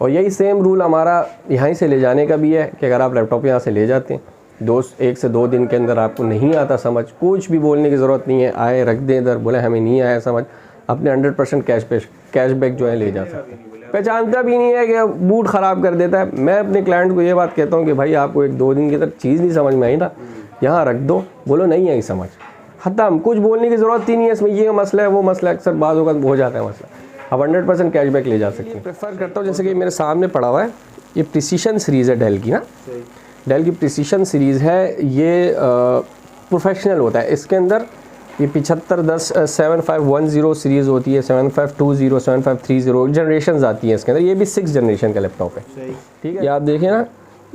और यही same rule हमारा यहाँ से ले जाने का भी है कि अगर आप लैपटॉप यहाँ से ले जाते हैं, 1 से 2 दिन के अंदर आपको नहीं आता समझ, कुछ भी बोलने की ज़रूरत नहीं है, आए रख दें इधर, बोले हमें नहीं आया समझ, अपने 100% कैशबैक जो है ले जा सकते हैं। पहचानता भी नहीं है कि मूड ख़राब कर देता है। मैं अपने क्लाइंट को ये बात कहता हूँ कि भाई आपको 1-2 दिन के अंदर चीज़ नहीं समझ में आई ना, यहाँ रख दो, बोलो नहीं आई समझ, ख़त्म, कुछ बोलने की ज़रूरत ही नहीं है। इसमें ये मसला है वो मसला, अक्सर बाज़ वक़्त हो जाता है मसला, आप 100% कैशबैक ले जा सकते हैं। प्रेफर करता हूँ, जैसे कि मेरे सामने पड़ा हुआ है, ये प्रिसीशन सीरीज़ है डेल की ना, डेल की प्रिसीशन सीरीज़ है, ये प्रोफेशनल होता है। इसके अंदर ये 7510 7510 सीरीज़ होती है, 7520 7530 जनरेशन्स आती हैं इसके अंदर। ये भी 6 जनरेशन का लैपटॉप है, ठीक है। ये आप देखें ना,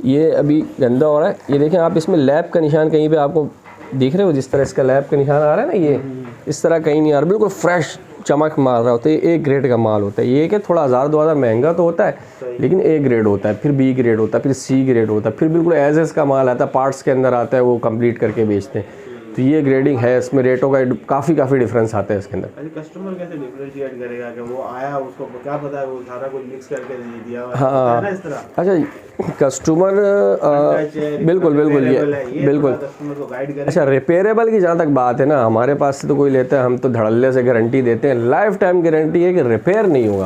ये अभी गंदा हो रहा है, ये देखें आप, इसमें लैब का निशान कहीं पे आपको दिख रहे हो, जिस तरह इसका लैब का निशान आ रहा है ना, ये इस तरह कहीं नहीं आ रहा, बिल्कुल फ्रेश चमक मार रहा होता है। ये A ग्रेड का माल होता है। ये कि थोड़ा 1000-2000 महंगा तो होता है, लेकिन A ग्रेड होता है, फिर B ग्रेड होता है, फिर C ग्रेड होता है, फिर बिल्कुल एज का माल आता है, पार्ट्स के अंदर आता है, वो कंप्लीट करके बेचते हैं। तो ये ग्रेडिंग है, इसमें रेटों का काफ़ी डिफरेंस आता है इसके अंदर। कस्टमर कैसे डिफरेंशिएट करेगा कि वो आया, उसको क्या पता है, वो सारा कुछ मिक्स करके दे दिया, हाँ ना इस तरह। अच्छा, कस्टमर बिल्कुल ये बिल्कुल कस्टमर को गाइड करें। अच्छा, रिपेयरेबल की जहाँ तक बात है ना, हमारे पास से तो कोई लेता है, हम तो धड़ल्ले से गारंटी देते हैं, लाइफ टाइम गारंटी है कि रिपेयर नहीं होगा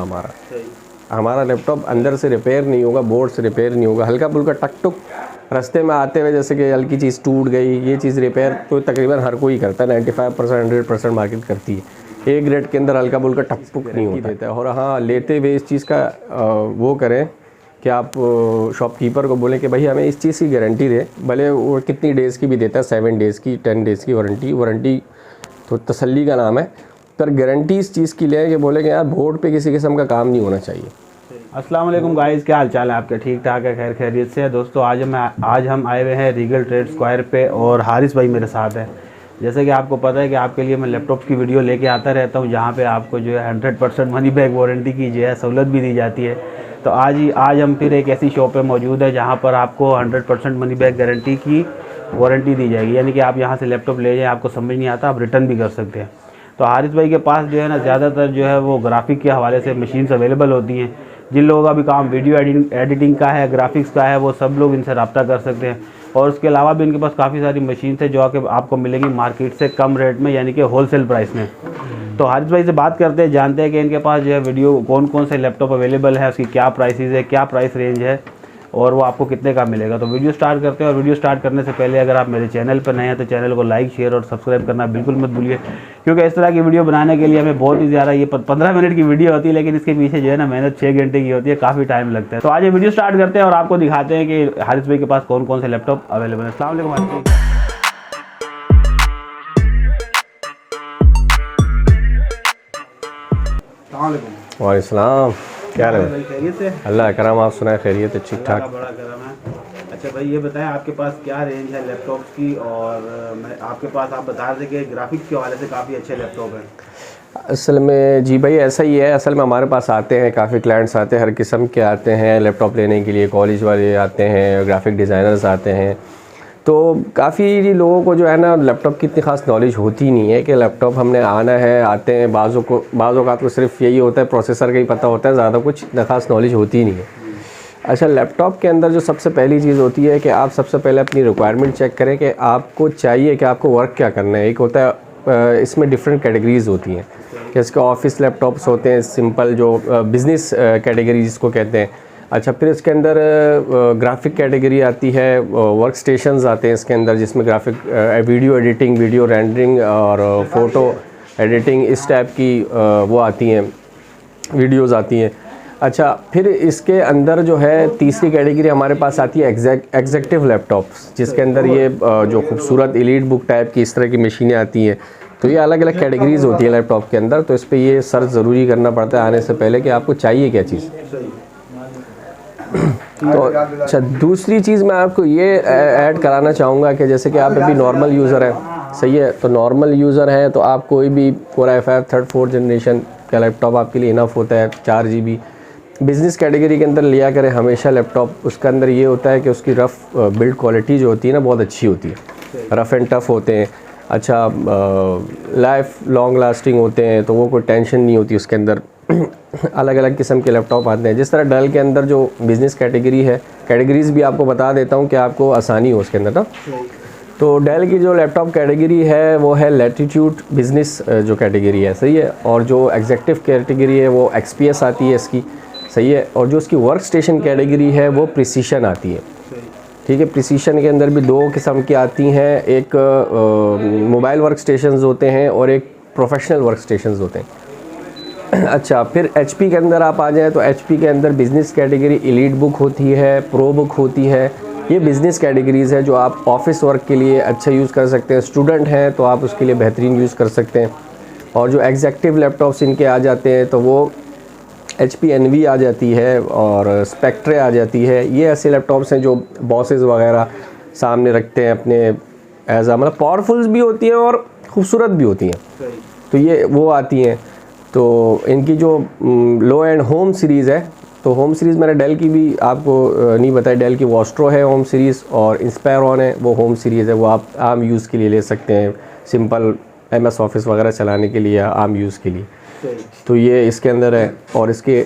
हमारा लैपटॉप अंदर से रिपेयर नहीं होगा, बोर्ड से रिपेयर नहीं होगा। हल्का फुल्का टक टुक रास्ते में आते हुए जैसे कि हल्की चीज़ टूट गई, ये चीज़ रिपेयर तो तकरीबन हर कोई करता है, 95% 100% मार्केट करती है। A ग्रेड के अंदर हल्का फुल्का टक टुक नहीं होता है। और हाँ, लेते हुए इस चीज़ का वो करें कि आप शॉपकीपर को बोलें कि भाई हमें इस चीज़ की गारंटी दे, भले वो कितनी डेज़ की भी देता है, 7 डेज़ की, 10 डेज़ की वारंटी तो तसल्ली का नाम है, पर गारंटी इस चीज़ की ले कि बोले कि यार बोर्ड पे किसी किस्म का काम नहीं होना चाहिए। अस्सलाम वालेकुम गाइस, क्या हाल चाल है आपके? ठीक ठाक है, खैर खैरियत से है दोस्तों। आज हम आए हुए हैं रीगल ट्रेड स्क्वायर पे और हारिस भाई मेरे साथ है। जैसे कि आपको पता है कि आपके लिए मैं लैपटॉप की वीडियो लेके आता रहता हूँ, जहाँ पे आपको जो है 100% मनी बैक वारंटी की जो है सहूलत भी दी जाती है। तो आज हम फिर एक ऐसी शॉप पे मौजूद है जहाँ पर आपको 100% मनी बैक गारंटी की वारंटी दी जाएगी, यानी कि आप यहाँ से लैपटॉप ले जाएँ, आपको समझ नहीं आता आप रिटर्न भी कर सकते हैं। तो हारिस भाई के पास जो है ना, ज़्यादातर जो है वो ग्राफिक के हवाले से मशीन्स अवेलेबल होती हैं। जिन लोगों का भी काम वीडियो एडिटिंग का है, ग्राफिक्स का है, वो सब लोग इनसे रब्ता कर सकते हैं। और उसके अलावा भी इनके पास काफ़ी सारी मशीन्स है जो आपको मिलेंगी मार्केट से कम रेट में, यानी कि होलसेल प्राइस में। तो हारिस भाई से बात करते हैं, जानते हैं कि इनके पास जो है वीडियो कौन से लैपटॉप अवेलेबल है, उसकी क्या प्राइसेस है, क्या प्राइस रेंज है और वो आपको कितने का मिलेगा। तो वीडियो स्टार्ट करते हैं। और वीडियो स्टार्ट करने से पहले अगर आप मेरे चैनल पर नए हैं तो चैनल को लाइक, शेयर और सब्सक्राइब करना बिल्कुल मत भूलिए, क्योंकि इस तरह की वीडियो बनाने के लिए हमें बहुत ही ज़्यादा, ये 15 मिनट की वीडियो होती है, लेकिन इसके पीछे जो है ना मेहनत 6 घंटे की होती है, काफ़ी टाइम लगता है। तो आज ये वीडियो स्टार्ट करते हैं और आपको दिखाते हैं कि हारिस भाई के पास कौन से लैपटॉप अवेलेबल है। अस्सलाम वालेकुम हारिस भाई। वालेकुम सलाम, क्या है? खैरियत से? अल्लाह करम, आप सुनाए? खैरियत है, ठीक ठाक। बड़ा करम है। अच्छा भाई, ये बताएं आपके पास क्या रेंज है लैपटॉप्स की, और मैं आपके पास आप बता रहे थे कि ग्राफिक्स के हवाले से काफ़ी अच्छे लैपटॉप हैं। असल में जी भाई ऐसा ही है, असल में हमारे पास आते हैं काफ़ी क्लाइंट्स आते हैं, हर किस्म के आते हैं लैपटॉप लेने के लिए। कॉलेज वाले आते हैं, ग्राफिक डिज़ाइनर्स आते हैं, तो काफ़ी लोगों को जो है ना लैपटॉप की इतनी ख़ास नॉलेज होती नहीं है कि लैपटॉप हमने आना है, आते हैं, बाज़ों को सिर्फ यही होता है प्रोसेसर का ही पता होता है, ज़्यादा कुछ ख़ास नॉलेज होती नहीं है। अच्छा, लैपटॉप के अंदर जो सबसे पहली चीज़ होती है कि आप सबसे पहले अपनी रिक्वायरमेंट चेक करें कि आपको चाहिए कि आपको वर्क क्या करना है। एक होता है, इसमें डिफरेंट कैटेगरीज़ होती हैं कि इसके ऑफिस लैपटॉप्स होते हैं, सिंपल जो बिज़नेस कैटेगरी जिसको कहते हैं। अच्छा, फिर इसके अंदर ग्राफिक कैटेगरी आती है, वर्क स्टेशंस आते हैं इसके अंदर, जिसमें graphic video editing, video rendering और फ़ोटो एडिटिंग इस टाइप की वो आती हैं, वीडियोज़ आती हैं। अच्छा, फिर इसके अंदर जो है तीसरी कैटेगरी हमारे पास आती है एग्जेक्टिव लैपटॉप्स, जिसके अंदर ये जो खूबसूरत एलीट बुक टाइप की इस तरह की मशीनें आती हैं। तो ये अलग अलग कैटेगरीज़ होती है लैपटॉप के अंदर, तो इस पर ये सर्च ज़रूरी करना पड़ता है आने से पहले कि आपको चाहिए क्या चीज़। तो अच्छा, दूसरी चीज़ मैं आपको ये ऐड कराना चाहूँगा कि जैसे कि आप अभी नॉर्मल यूज़र हैं, सही है, तो नॉर्मल यूज़र हैं तो आप कोई भी Core i5 3rd 4th generation का लैपटॉप आपके लिए इनफ होता है, 4 GB। बिज़नेस कैटेगरी के अंदर लिया करें हमेशा लैपटॉप, उसके अंदर ये होता है कि उसकी रफ़ बिल्ड क्वालिटी जो होती है ना बहुत अच्छी होती है, रफ़ एंड टफ़ होते हैं। अच्छा, लाइफ लॉन्ग लास्टिंग होते हैं, तो वो कोई टेंशन नहीं होती उसके अंदर अलग अलग किस्म के लैपटॉप आते हैं। जिस तरह डेल के अंदर जो बिज़नेस कैटेगरी है, कैटेगरीज़ भी आपको बता देता हूँ कि आपको आसानी हो उसके अंदर ना। तो डेल की जो लैपटॉप कैटेगरी है वो है लैटिट्यूड बिज़नेस जो कैटेगरी है, सही है। और जो एग्जेक्टिव कैटेगरी है वो XPS आती है इसकी, सही है। और जो उसकी वर्क स्टेशन कैटेगरी है वो प्रिसीशन आती है, ठीक है। प्रिसीशन के अंदर भी दो किस्म की आती हैं, एक मोबाइल वर्क स्टेशंस होते हैं और एक प्रोफेशनल वर्क स्टेशंस होते हैं। अच्छा, फिर HP के अंदर आप आ जाएँ तो HP के अंदर बिज़नेस कैटेगरी एलीट बुक होती है, प्रो बुक होती है। ये बिज़नेस कैटेगरीज़ है जो आप ऑफिस वर्क के लिए अच्छा यूज़ कर सकते हैं। स्टूडेंट हैं तो आप उसके लिए बेहतरीन यूज़ कर सकते हैं। और जो एग्जेक्टिव लैपटॉप्स इनके आ जाते हैं तो वो HP Envy आ जाती है और स्पेक्ट्रे आ जाती है। ये ऐसे लैपटॉप्स हैं जो बॉसेस वगैरह सामने रखते हैं अपने एज मतलब पावरफुल्स भी होती हैं और ख़ूबसूरत भी होती हैं, तो ये वो आती हैं। तो इनकी जो लो एंड होम सीरीज़ है, तो होम सीरीज़ मैंने डेल की भी आपको नहीं बताई। डेल की वॉस्ट्रो है होम सीरीज़ और इंस्पायरॉन है वो होम सीरीज़ है, वो आप आम यूज़ के लिए ले सकते हैं, सिंपल MS ऑफिस वगैरह चलाने के लिए, आम यूज़ के लिए। तो ये इसके अंदर है। और इसके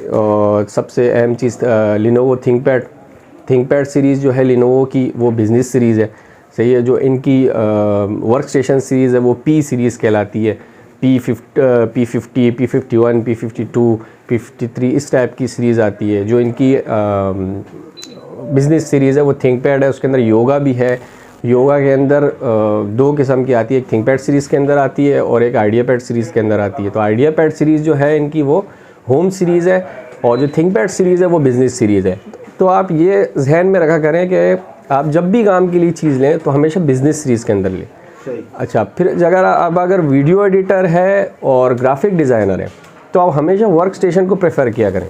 सबसे अहम चीज़ लिनोवो थिंकपैड सीरीज़ जो है लिनोवो की, वो बिज़नेस सीरीज़ है, सही है। जो इनकी वर्क स्टेशन सीरीज़ है वो P सीरीज़ कहलाती है। P50, P51, P52, P53 इस टाइप की सीरीज़ आती है। जो इनकी बिज़नेस सीरीज़ है वो थिंकपैड है, उसके अंदर योगा भी है। योगा के अंदर दो किस्म की आती है, एक थिंकपैड सीरीज़ के अंदर आती है और एक आइडियापैड सीरीज़ के अंदर आती है। तो आइडियापैड सीरीज़ जो है इनकी वो होम सीरीज़ है और जो थिंकपैड सीरीज़ है वो बिज़नेस सीरीज़ है। तो आप ये जहन में रखा करें कि आप जब भी काम के लिए चीज़ लें तो हमेशा बिज़नेस सीरीज़ के अंदर लें। अच्छा, फिर अगर वीडियो एडिटर है और ग्राफिक डिज़ाइनर है तो आप हमेशा वर्क स्टेशन को प्रेफर किया करें।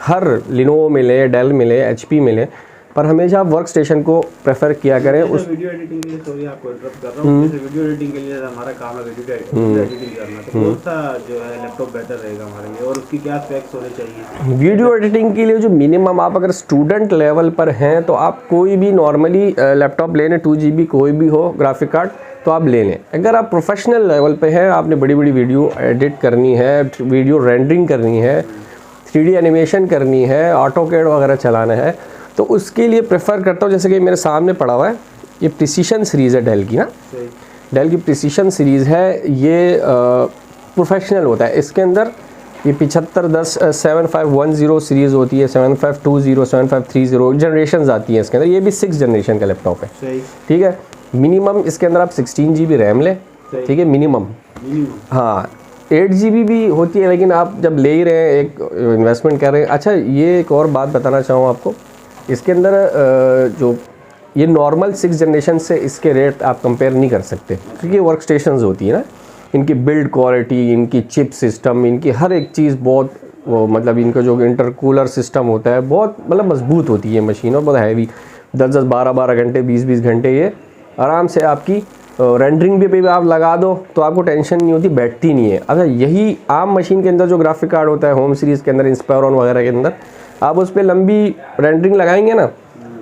हर लिनोवो मिले, डेल मिले, HP मिले, पर हमेशा आप वर्क स्टेशन को प्रेफर किया करें। उस वीडियो एडिटिंग के लिए, सॉरी आपको इंटरप्ट कर रहा हूँ, जैसे वीडियो एडिटिंग के लिए हमारा काम है वीडियो एडिटिंग करना, तो कौन सा जो है लैपटॉप बेहतर रहेगा हमारे लिए और उसकी क्या स्पेक्स होने चाहिए? वीडियो एडिटिंग के लिए जो मिनिमम, आप अगर स्टूडेंट लेवल पर हैं तो आप कोई भी नॉर्मली लैपटॉप ले लें, 2GB कोई भी हो ग्राफिक कार्ड तो आप ले लें। अगर आप प्रोफेशनल लेवल पे हैं, आपने बड़ी बड़ी वीडियो एडिट करनी है, वीडियो रेंडरिंग करनी है, 3D एनिमेशन करनी है, ऑटोकैड वगैरह चलाना है, तो उसके लिए प्रेफर करता हूँ, जैसे कि मेरे सामने पड़ा हुआ है, ये प्रिसीशन सीरीज़ है डेल की ना, डेल की प्रिसीशन सीरीज़ है। ये प्रोफेशनल होता है। इसके अंदर ये 7510 7510 सीरीज़ होती है, 7520 7530 जनरेशन आती है इसके अंदर। ये भी 6 जनरेशन का लैपटॉप है, ठीक है। मिनिमम इसके अंदर आप 16GB रैम लें, ठीक है, मिनिमम। हाँ, 8GB भी होती है, लेकिन आप जब ले ही रहे हैं, एक इन्वेस्टमेंट कर रहे हैं। अच्छा, ये एक और बात बताना चाहूँ आपको, इसके अंदर जो ये नॉर्मल 6 जनरेशन से इसके रेट आप कंपेयर नहीं कर सकते, क्योंकि वर्क स्टेशंस होती है ना, इनकी बिल्ड क्वालिटी, इनकी चिप सिस्टम, इनकी हर एक चीज़ बहुत वो मतलब इनका जो इंटरकूलर सिस्टम होता है बहुत मतलब मजबूत होती है मशीन, और बहुत हैवी, 10-10 12-12 घंटे 20-20 घंटे ये आराम से आपकी रेंडरिंग भी आप लगा दो तो आपको टेंशन नहीं होती, बैठती नहीं है। अच्छा, यही आम मशीन के अंदर जो ग्राफिक कार्ड होता है होम सीरीज़ के अंदर, इंस्पायरॉन वगैरह के अंदर, आप उस पर लंबी रेंडरिंग लगाएंगे ना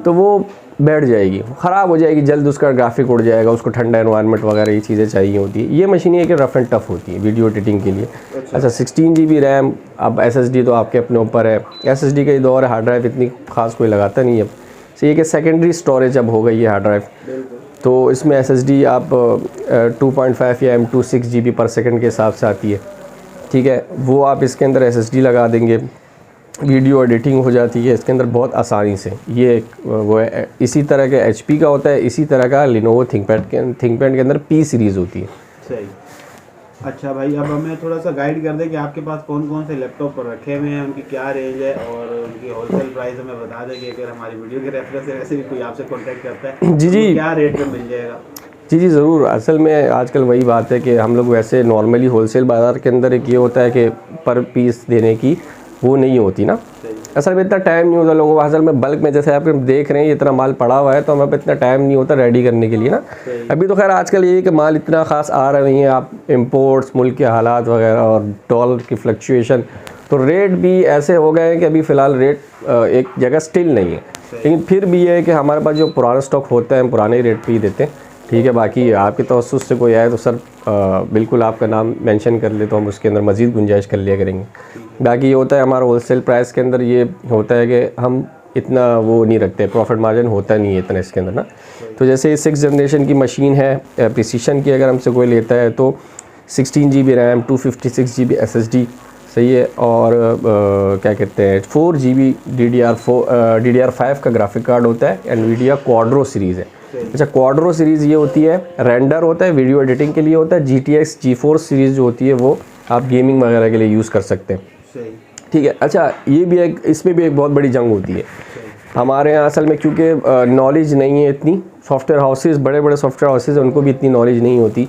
तो वो बैठ जाएगी, ख़राब हो जाएगी, जल्द उसका ग्राफिक उड़ जाएगा, उसको ठंडा एनवायरनमेंट वगैरह ये चीज़ें चाहिए होती है। ये मशीन है कि रफ़ एंड टफ़ होती है वीडियो एडिटिंग के लिए। अच्छा, 16GB रैम, अब SSD तो आपके अपने ऊपर है, SSD का ही दौर है, हार्ड ड्राइव इतनी खास कोई लगाता नहीं है। तो ये कि सेकेंडरी स्टोरेज अब हो गई है हार्ड ड्राइव, तो इसमें SSD आप 2.5 या M2 6GB पर सेकेंड के हिसाब से आती है, ठीक है। वो आप इसके अंदर SSD लगा देंगे, वीडियो एडिटिंग हो जाती है इसके अंदर बहुत आसानी से। ये वो है, इसी तरह के HP का होता है, इसी तरह का लिनोवो थिंकपैड के अंदर P सीरीज़ होती है। सही। अच्छा भाई, अब हमें थोड़ा सा गाइड कर दें कि आपके पास कौन कौन से लैपटॉप रखे हुए हैं, उनकी क्या रेंज है और उनकी होलसेल प्राइस हमें बता दें कि अगर हमारी वीडियो के रेफरेंस से वैसे भी कोई आपसे कॉन्टैक्ट करता है जी तो क्या रेट में मिल जाएगा? जी ज़रूर। असल में आजकल वही बात है कि हम लोग वैसे नॉर्मली होलसेल बाज़ार के अंदर एक ये होता है कि पर पीस देने की वो नहीं होती ना, असल में इतना टाइम नहीं होता लोगों को। असल में बल्क में जैसे आप देख रहे हैं इतना माल पड़ा हुआ है तो हमें इतना टाइम नहीं होता रेडी करने के लिए ना। अभी तो खैर आजकल ये कि माल इतना ख़ास आ रहा नहीं है, आप इंपोर्ट्स, मुल्क के हालात वगैरह और डॉलर की फ्लक्चुएशन, तो रेट भी ऐसे हो गए हैं कि अभी फ़िलहाल रेट एक जगह स्टिल नहीं है। लेकिन फिर भी ये है कि हमारे पास जो पुराना स्टॉक होता है हम पुराने रेट पे ही देते हैं, ठीक है। बाकी आपके तवस्सुस से कोई आए तो सर बिल्कुल आपका नाम मेंशन कर ले तो हम उसके अंदर मज़ीद गुंजाइश कर लिया करेंगे। बाकी ये होता है हमारा होलसेल प्राइस के अंदर ये होता है कि हम इतना वो नहीं रखते, प्रॉफिट मार्जिन होता नहीं है इतना इसके अंदर ना। तो जैसे 6 जनरेशन की मशीन है प्रिसीशन की, अगर हमसे कोई लेता है तो 16 GB रैम, 256 GB SSD सही है, और क्या कहते हैं 4 GB DDR5 का ग्राफिक कार्ड होता है। एनवीडिया क्वाड्रो सीरीज़ है। अच्छा, क्वाड्रो सीरीज़ ये होती है, रेंडर होता है, वीडियो एडिटिंग के लिए होता है। GTX GeForce सीरीज़ जो होती है वो आप गेमिंग वगैरह के लिए यूज़ कर सकते हैं, ठीक है। अच्छा, ये भी एक, इसमें भी एक बहुत बड़ी जंग होती है हमारे यहाँ असल में, क्योंकि नॉलेज नहीं है इतनी। सॉफ्टवेयर हाउसेस, बड़े बड़े सॉफ्टवेयर हाउसेस, उनको भी इतनी नॉलेज नहीं होती,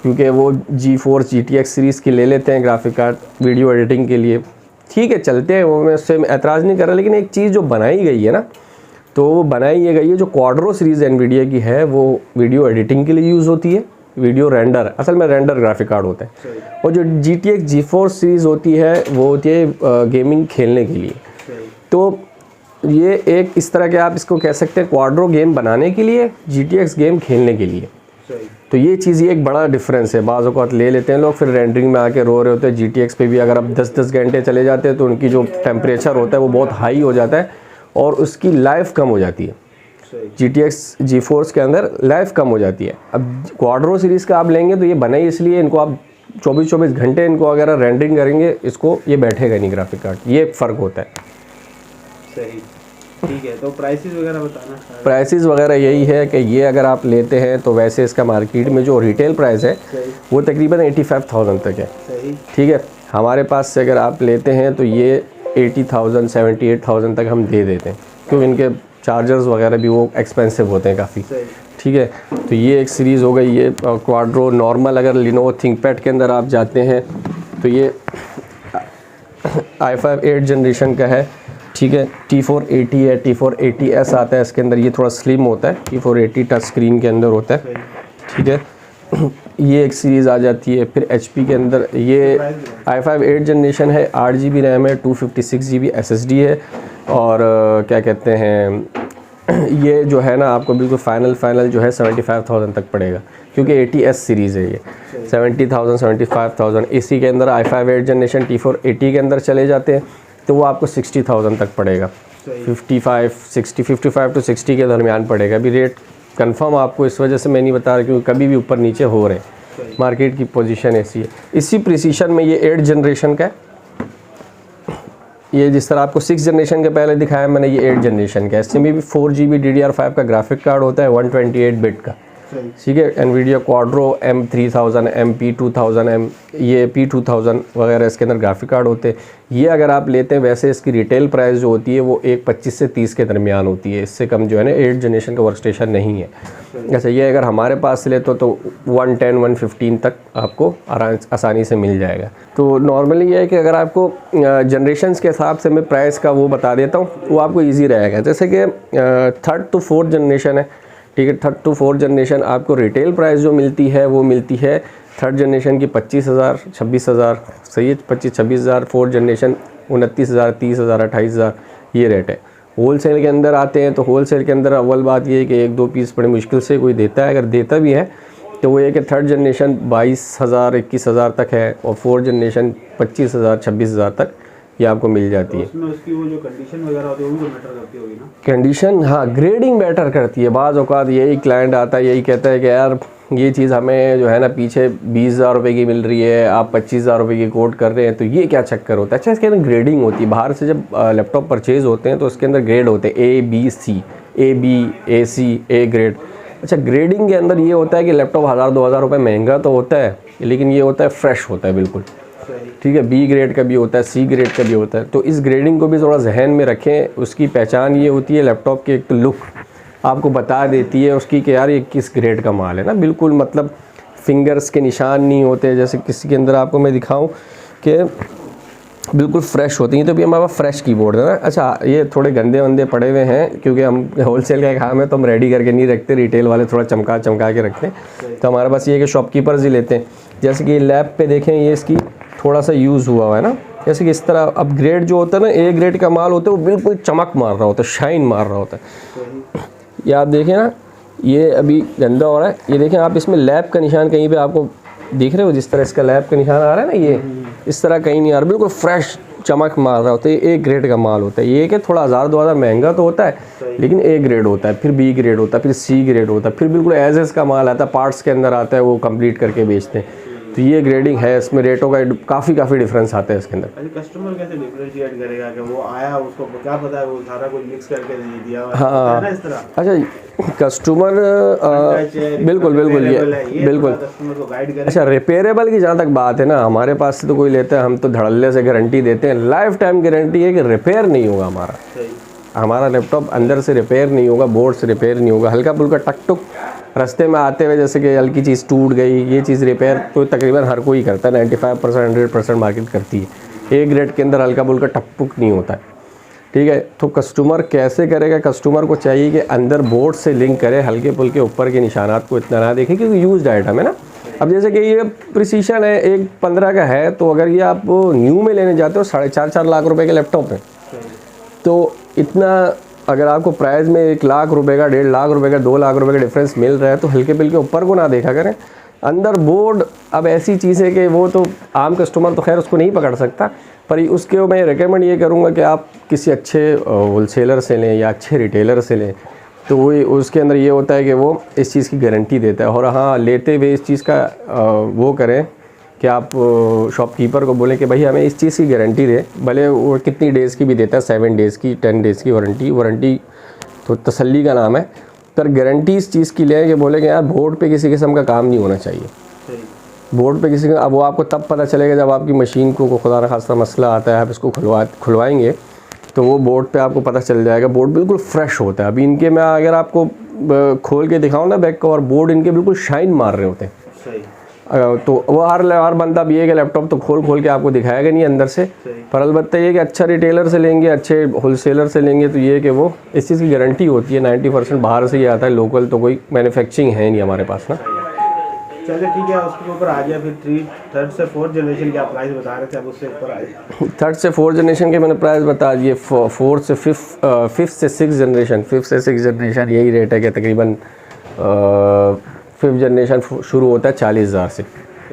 क्योंकि वो GeForce GTX सीरीज़ की ले लेते हैं ग्राफिक कार्ड वीडियो एडिटिंग के लिए, ठीक है, चलते हैं वो, मैं उससे एतराज़ नहीं कर रहा। लेकिन एक चीज़ जो बनाई गई है ना, तो वो बनाई ये गई है, जो क्वाड्रो सीरीज़ एनवीडिया की है वो वीडियो एडिटिंग के लिए यूज़ होती है, वीडियो रेंडर, असल में रेंडर ग्राफिक कार्ड होता है। और जो GTX GeForce सीरीज़ होती है वो होती है गेमिंग खेलने के लिए। तो ये एक इस तरह के आप इसको कह सकते हैं, क्वाड्रो गेम बनाने के लिए, GTX गेम खेलने के लिए। तो ये चीज़, ये एक बड़ा डिफरेंस है। बाज़ औक़ात ले लेते हैं लोग, फिर रेंडरिंग में आके रो रहे होते हैं। GTX पे भी अगर आप 10-10 घंटे चले जाते हैं तो उनकी जो टेम्परेचर होता है वो बहुत हाई हो जाता है और उसकी लाइफ कम हो जाती है। GTX GeForce के अंदर लाइफ कम हो जाती है। अब क्वाड्रो सीरीज़ का आप लेंगे तो ये बना ही इसलिए, इनको आप 24-24 घंटे इनको अगर रेंडरिंग करेंगे, इसको ये बैठेगा नहीं ग्राफिक कार्ड, ये फ़र्क होता है। सही, ठीक है। तो प्राइसेस वगैरह बताना। प्राइसेस वगैरह यही है कि ये अगर आप लेते हैं तो वैसे इसका मार्केट में जो रिटेल प्राइस है वो तकरीबन 85,000 तक है, ठीक है। हमारे पास से अगर आप लेते हैं तो ये 80,000 78,000 तक हम दे देते हैं, क्योंकि इनके चार्जर्स वगैरह भी वो एक्सपेंसिव होते हैं काफ़ी, ठीक है। तो ये एक सीरीज़ हो गई, ये क्वाड्रो नॉर्मल। अगर लिनोवो थिंकपैड के अंदर आप जाते हैं तो ये i5 8 जनरेशन का है, ठीक है। T480 है, T480S आता है इसके अंदर, ये थोड़ा स्लिम होता है। T480 टच स्क्रीन के अंदर होता है, ठीक है। ये एक सीरीज़ आ जाती है। फिर HP के अंदर ये i5 8 जनरेशन है, 8 GB रैम है, 256 GB SSD है, और क्या कहते हैं ये जो है ना आपको बिल्कुल फाइनल जो है 75,000 तक पड़ेगा, क्योंकि 80S सीरीज़ है ये। 70,000 75,000। इसी के अंदर i5 8 जनरेशन T480 के अंदर चले जाते हैं तो वो आपको 60,000 तक पड़ेगा, 55 to 60 के दरमियान पड़ेगा। अभी रेट कंफर्म आपको इस वजह से मैं नहीं बता रहा क्योंकि कभी भी ऊपर नीचे हो रहे हैं, मार्केट की पोजीशन ऐसी है। इसी प्रिसीशन में ये 8 जनरेशन का है, ये जिस तरह आपको 6 जनरेशन के पहले दिखाया मैंने, ये 8 जनरेशन का है। इसमें भी 4 GB DDR5 का ग्राफिक कार्ड होता है, 128 बिट का, ठीक है। एनवीडिया क्वाड्रो M3000 MP2000 ये P2000 वगैरह इसके अंदर ग्राफिक कार्ड होते हैं। ये अगर आप लेते हैं, वैसे इसकी रिटेल प्राइस जो होती है वो 25 से 30 के दरमियान होती है, इससे कम जो है ना 8 जनरेशन का वर्क स्टेशन नहीं है। अच्छा, ये अगर हमारे पास से ले तो 110-115 तक आपको आसानी से मिल जाएगा। तो नॉर्मली ये है कि अगर आपको जनरेशन्स के हिसाब से मैं प्राइस का वो बता देता हूँ, वो आपको ईजी रहेगा। जैसे कि 3rd to 4th जनरेशन है, ठीक है। 3rd to 4th जनरेशन आपको रिटेल प्राइस जो मिलती है वो मिलती है 3rd जनरेशन की 25,000 26,000, सही है, 25-26,000। 4th जनरेशन 29,000 30,000 28,000 ये रेट है। होलसेल के अंदर आते हैं तो होलसेल के अंदर अव्वल बात ये है कि 1-2 पीस बड़े मुश्किल से कोई देता है, अगर देता भी है तो वो ये कि 3rd जनरेशन 22,000 21,000 तक है, और 4th जनरेशन 25,000 26,000 तक ये आपको मिल जाती है। उसमें उसकी वो जो कंडीशन वगैरह होती है वो भी मैटर करती होगी ना? कंडीशन, हाँ, ग्रेडिंग मैटर करती है। बाज़ औक़ात यही क्लाइंट आता है, यही कहता है कि यार ये चीज़ हमें जो है ना पीछे 20,000 रुपये की मिल रही है, आप 25,000 रुपये की कोट कर रहे हैं, तो ये क्या चक्कर होता है। अच्छा, इसके अंदर ग्रेडिंग होती है। बाहर से जब लैपटॉप परचेज़ होते हैं तो उसके अंदर ग्रेड होते हैं A B C, A B A C A grade. अच्छा, ग्रेडिंग के अंदर ये होता है कि लैपटॉप 1,000-2,000 रुपये महंगा तो होता है, लेकिन ये होता है फ्रेश होता है बिल्कुल, ठीक है। B ग्रेड का भी होता है, C ग्रेड का भी होता है। तो इस ग्रेडिंग को भी थोड़ा जहन में रखें। उसकी पहचान ये होती है लैपटॉप की, एक तो लुक आपको बता देती है उसकी कि यार ये किस ग्रेड का माल है ना। बिल्कुल मतलब फिंगर्स के निशान नहीं होते, जैसे किसी के अंदर आपको मैं दिखाऊं कि बिल्कुल फ्रेश होती हैं। तो भी हमारे पास फ्रेश कीबोर्ड है ना। अच्छा, ये थोड़े गंदे वंदे पड़े हुए हैं क्योंकि हम होलसेल का काम है तो हम रेडी करके नहीं रखते, रिटेल वाले थोड़ा चमका के रखते हैं। तो हमारे पास ये है कि शॉपकीपर्स ही लेते हैं। जैसे कि लैब पे देखें, ये इसकी थोड़ा सा यूज़ हुआ है ना, जैसे कि इस तरह। अब ग्रेड जो होता है ना, A ग्रेड का माल होता है वो बिल्कुल चमक मार रहा होता है, शाइन मार रहा होता है। ये आप देखें ना, ये अभी गंदा हो रहा है। ये देखें आप, इसमें लैब का निशान कहीं पे आपको दिख रहे हो, जिस तरह इसका लैब का निशान आ रहा है ना, ये इस तरह कहीं नहीं आ रहा, बिल्कुल फ्रेश चमक मार रहा होता है। ये ए ग्रेड का माल होता है। ये कि थोड़ा 1000-2000 महंगा तो होता है, लेकिन ए ग्रेड होता है, फिर बी ग्रेड होता है, फिर सी ग्रेड होता है, फिर बिल्कुल एज एस का माल आता है, पार्ट्स के अंदर आता है, वो कंप्लीट करके बेचते हैं। तो ये ग्रेडिंग है, इसमें रेटों का काफ़ी डिफरेंस आता है इसके अंदर। कस्टमर कैसे डिफरेंशिएट करेगा कि वो आया, उसको क्या पता है वो सारा कुछ मिक्स करके दे दिया हुआ है, हाँ है ना इस तरह। अच्छा, कस्टमर बिल्कुल ये बिल्कुल कस्टमर को गाइड करें। अच्छा, रिपेयरेबल की जहाँ तक बात है ना, हमारे पास से तो कोई लेता है, हम तो धड़ल्ले से गारंटी देते हैं, लाइफ टाइम गारंटी है कि रिपेयर नहीं होगा हमारा लैपटॉप अंदर से रिपेयर नहीं होगा, बोर्ड से रिपेयर नहीं होगा। हल्का फुल्का टक टुक रास्ते में आते हुए जैसे कि हल्की चीज़ टूट गई, ये चीज़ रिपेयर तो तकरीबन हर कोई करता है, 95% 100% मार्केट करती है। ए ग्रेड के अंदर हल्का फुल्का टक नहीं होता है, ठीक है। तो कस्टमर कैसे करेगा? कस्टमर को चाहिए कि अंदर बोर्ड से लिंक करे, हल्के फुल्के ऊपर के निशानात को इतना ना देखें, क्योंकि यूज्ड आइटम है ना। अब जैसे कि ये प्रिसीशन है, एक 15 का है, तो अगर ये आप न्यू में लेने जाते हो 4.5 लाख रुपए के लैपटॉप है, तो इतना अगर आपको प्राइस में 1 लाख रुपए का, 1.5 लाख रुपए का, 2 लाख रुपए का डिफरेंस मिल रहा है, तो हल्के फुल्के ऊपर को ना देखा करें। अंदर बोर्ड अब ऐसी चीज़ है कि वो तो आम कस्टमर तो खैर उसको नहीं पकड़ सकता, पर उसके मैं रिकमेंड ये करूँगा कि आप किसी अच्छे होलसेलर से लें या अच्छे रिटेलर से लें, तो वो उसके अंदर ये होता है कि वो इस चीज़ की गारंटी देता है। और हाँ, लेते हुए इस चीज़ का वो करें कि आप शॉपकीपर को बोलें कि भाई हमें इस चीज़ की गारंटी दे, भले वो कितनी डेज़ की भी देता है, 7 डेज़ की, 10 डेज़ की वारंटी तो तसल्ली का नाम है, पर गारंटी इस चीज़ की ले कि बोले कि यार बोर्ड पे किसी किस्म का काम नहीं होना चाहिए। बोर्ड पे किसी का, अब वो आपको तब पता चलेगा जब आपकी मशीन को खुदा न खास्ता मसला आता है, आप इसको खुलवाएंगे तो वो बोर्ड पे आपको पता चल जाएगा। बोर्ड बिल्कुल फ्रेश होता है। अभी इनके मैं अगर आपको खोल के दिखाऊँ ना बैक कवर, बोर्ड इनके बिल्कुल शाइन मार रहे होते हैं। तो वो हर बंदा भी है कि लैपटॉप तो खोल के आपको दिखाएगा नहीं अंदर से, पर अलबत्ता ये कि अच्छा रिटेलर से लेंगे, अच्छे होलसेलर से लेंगे, तो ये कि वो इस चीज़ की गारंटी होती है। 90% बाहर से ही आता है, लोकल तो कोई मैन्युफैक्चरिंग है नहीं हमारे पास ना। चलिए ठीक है, उसके ऊपर आ गया। फिर 3rd से 4th जनरेशन के आप प्राइस बता रहे थे, अब उससे ऊपर आ गया। 3rd से 4th जनरेशन के मैंने प्राइस बता दिए। 4th से 5th से 6th जनरेशन, 5th से 6th जनरेशन यही रेट है कि तकरीबन 5th जनरेशन शुरू होता है 40,000 से,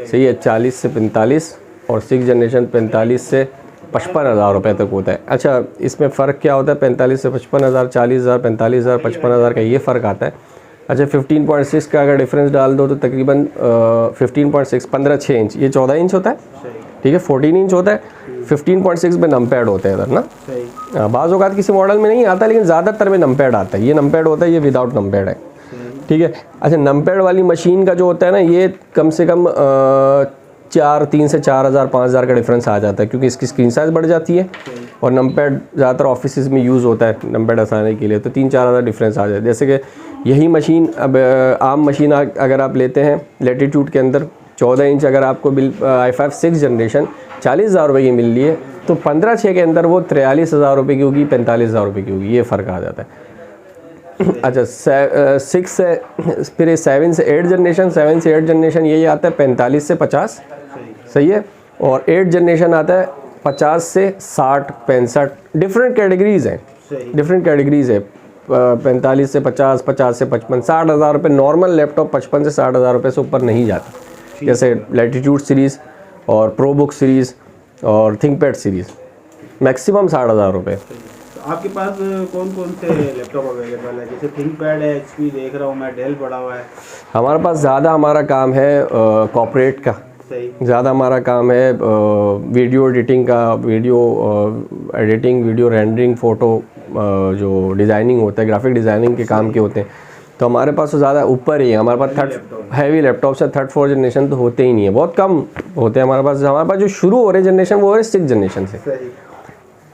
सही है, 40 से 45, और 6th जनरेशन 45 से 55,000 रुपये तक होता है। अच्छा, इसमें फ़र्क क्या होता है? 45 से 55,000, 40,000, 45,000, 55,000 का ये फ़र्क आता है। अच्छा, 15.6 का अगर डिफरेंस डाल दो तो तकरीबन 15.6 15/6 इंच, ये 14 इंच होता है, ठीक है, 14 इंच होता है। 15.6 में नमपैड होता है इधर ना, बाज़ औक़ात किसी मॉडल में नहीं आता, लेकिन ज़्यादातर में नमपैड आता है। ये नमपैड होता है, ये विदाउट नमपैड है, ठीक है। अच्छा, नमपैड वाली मशीन का जो होता है ना, ये कम से कम 3 से 4,000 5,000 का डिफरेंस आ जाता है, क्योंकि इसकी स्क्रीन साइज़ बढ़ जाती है, और नमपैड ज़्यादातर ऑफिस में यूज़ होता है नमपैड आसानी के लिए, तो 3-4 हज़ार डिफरेंस आ जाता है। जैसे कि यही मशीन, अब आम मशीन अगर आप लेते हैं लैटिट्यूड के अंदर 14 इंच, अगर आपको i5 6th जनरेशन 40,000 रुपये की मिल रही है, तो 15/6 के अंदर वो 43,000 रुपये की होगी, 45,000 रुपये की होगी, ये फ़र्क आ जाता है। अच्छा, 6 से फिर 7 से 8 जनरेशन, 7 से 8 जनरेशन यही आता है 45 से 50, सही है, और 8 जनरेशन आता है 50 से 60 65, डिफरेंट कैटेगरीज़ हैं, डिफरेंट कैटेगरीज़ है। 45 से 50, 50 से 55, 60,000 रुपये नॉर्मल लैपटॉप 55 से 60,000 रुपये से ऊपर नहीं जाता। जैसे लैटिट्यूड सीरीज़ और प्रोबुक सीरीज़ और थिंकपैड सीरीज़ मैक्सिमम 60,000 रुपये। आपके पास कौन कौन से लैपटॉप अवेलेबल है? जैसे थिंकपैड है, HP देख रहा हूँ मैं, डेल पड़ा हुआ है। हमारे पास ज़्यादा हमारा काम है कॉर्पोरेट का, ज़्यादा हमारा काम है वीडियो एडिटिंग का, video editing, video rendering, photo जो डिज़ाइनिंग होता है, ग्राफिक डिज़ाइनिंग के काम के होते हैं। तो हमारे पास तो ज़्यादा ऊपर ही है, हमारे पास हैवी लैपटॉप से 3rd 4th जनरेशन तो होते ही नहीं है, बहुत कम होते हैं हमारे पास जो शुरू हो रहे जनरेशन वो हो रहे 6th जनरेशन से।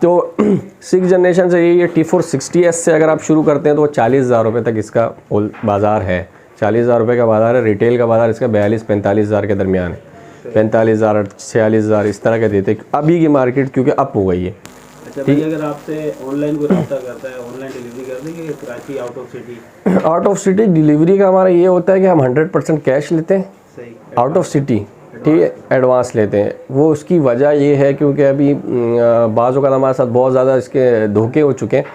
तो 6th जनरेशन से ये T4 60S से अगर आप शुरू करते हैं तो वो 40,000 रुपये तक इसका बाज़ार है, 40,000 रुपये का बाज़ार है। रिटेल का बाज़ार इसका 42-45,000 के दरमियान है, 45,000 46,000 इस तरह के देते अभी की मार्केट, क्योंकि अप हो गई है। अच्छा भाई, अगर आपसे ऑनलाइन कोई रब्ता करता है, ऑनलाइन डिलीवरी कर देंगे Karachi, out of city? Out of city delivery का हमारा ये होता है कि हम 100% कैश लेते हैं, सही, आउट ऑफ सिटी, ठीक है, एडवांस लेते हैं। वो उसकी वजह ये है क्योंकि अभी बाज़ों का हमारे साथ बहुत ज़्यादा इसके धोखे हो चुके हैं,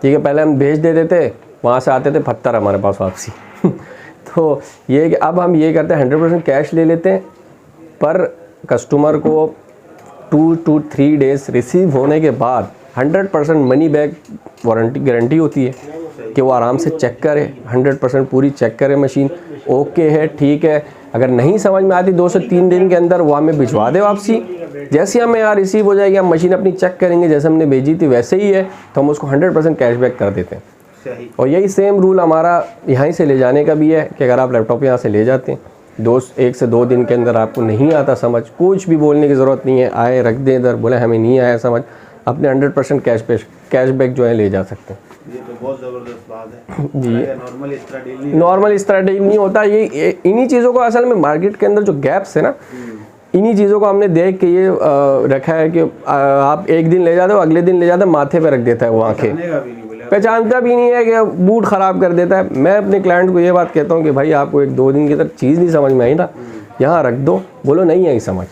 ठीक है। पहले हम भेज देते थे, वहाँ से आते थे 72 हमारे पास वापसी तो ये है कि अब हम ये करते हैं 100% कैश ले लेते हैं, पर कस्टमर को 2 to 3 डेज़ रिसीव होने के बाद 100% मनी बैक वारंटी गारंटी होती है कि वो आराम से चेक करे, 100% पूरी चेक करे मशीन, ओके है, ठीक है। अगर नहीं समझ में आती 2 से 3 दिन के अंदर वो हमें भिजवा दे वापसी। जैसे हमें यहाँ रिसीव हो जाएगी, हम मशीन अपनी चेक करेंगे, जैसे हमने भेजी थी वैसे ही है, तो हम उसको 100% कैशबैक कर देते हैं। और यही सेम रूल हमारा यहाँ से ले जाने का भी है कि अगर आप लैपटॉप यहाँ से ले जाते हैं, 1 से 2 दिन के अंदर आपको नहीं आता समझ, कुछ भी बोलने की ज़रूरत नहीं है, आए रख दें इधर, बोले हमें नहीं आया समझ, अपने 100% कैशबैक जो है ले जा सकते हैं। ये तो बहुत ज़बरदस्त बात है जी। नॉर्मल इस तरह डील नहीं होता। ये इन्हीं चीज़ों को असल में मार्केट के अंदर जो गैप्स है ना, इन्हीं चीज़ों को हमने देख के ये रखा है कि आप एक दिन ले जाते हो, अगले दिन ले जाते हो, माथे पे रख देता है वो आंखें, पहचानता भी नहीं है कि मूड ख़राब कर देता है। मैं अपने क्लाइंट को ये बात कहता हूँ कि भाई आपको 1-2 दिन की तरह चीज़ नहीं समझ में आई ना, यहाँ रख दो, बोलो नहीं आई समझ,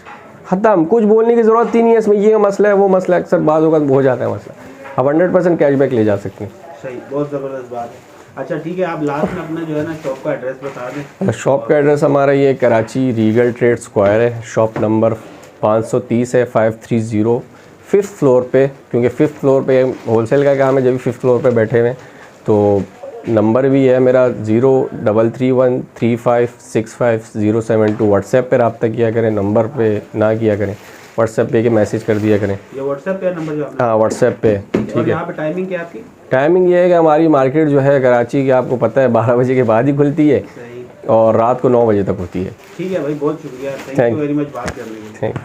ख़त्म, कुछ बोलने की ज़रूरत ही नहीं है इसमें, ये मसला है वो मसला है, अक्सर बाज़ होगा हो जाता है मसला, आप 100% कैशबैक ले जा सकते हैं। सही, बहुत ज़बरदस्त बात है। अच्छा ठीक है, आप लास्ट में अपना जो है ना शॉप का एड्रेस बता दें। शॉप का एड्रेस हमारा ये कराची रीगल ट्रेड स्क्वायर है, शॉप नंबर 530 है, 530, 5th फ्लोर पे, क्योंकि 5th फ्लोर पे होलसेल का काम है, जब भी 5th फ्लोर पे बैठे हुए हैं। तो नंबर भी है मेरा 0331356507 व्हाट्सएप पर रब्ता किया करें, नंबर पे ना किया करें, व्हाट्सएप पे के मैसेज कर दिया करें। ये व्हाट्सएप पे नंबर जो हाँ व्हाट्सएप पे, ठीक है। यहाँ पे टाइमिंग क्या है आपकी? टाइमिंग ये है कि हमारी मार्केट जो है कराची की, आपको पता है 12 बजे के बाद ही खुलती है और रात को 9 बजे तक होती है। ठीक है भाई, बहुत शुक्रिया, थैंक यू वेरी मच बात करने के लिए। Thank you.